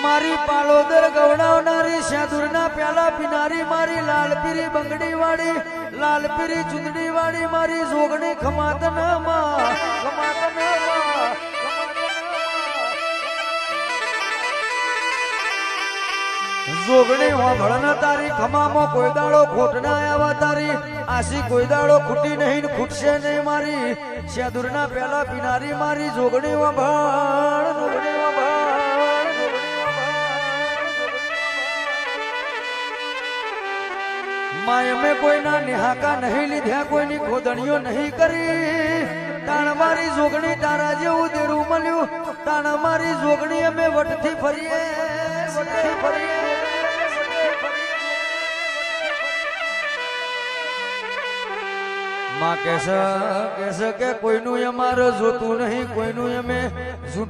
મારી પાલોદર ગવડાવનારી શાદુરના પ્યાલા પીનારી મારી લાલપીરી બંગડી વાળી લાલપીરી ચુંદડી વાળી મારી જોગણી ખમાતનમાં જોગણી હોભળના તારી ખમામાં કોઈ દાડો ખોટ ના આવ્યા તારી આશી કોઈ દાડો ખૂટી નહીં ખૂટશે નહીં મારી શાદુરના પ્યાલા પીનારી મારી જોગણી હોભળ જોગણી માય અમે કોઈના નિહાકા નહીં લીધ્યા કોઈની ખોદણીઓ નહીં કરી તાણ મારી જોગણી તારા જેવું દેરું મળ્યું તાણ મારી જોગણી અમે વટથી ફરીએ માં કેસે કે કોઈનું અમારે જોતું નહીં કોઈનું અમે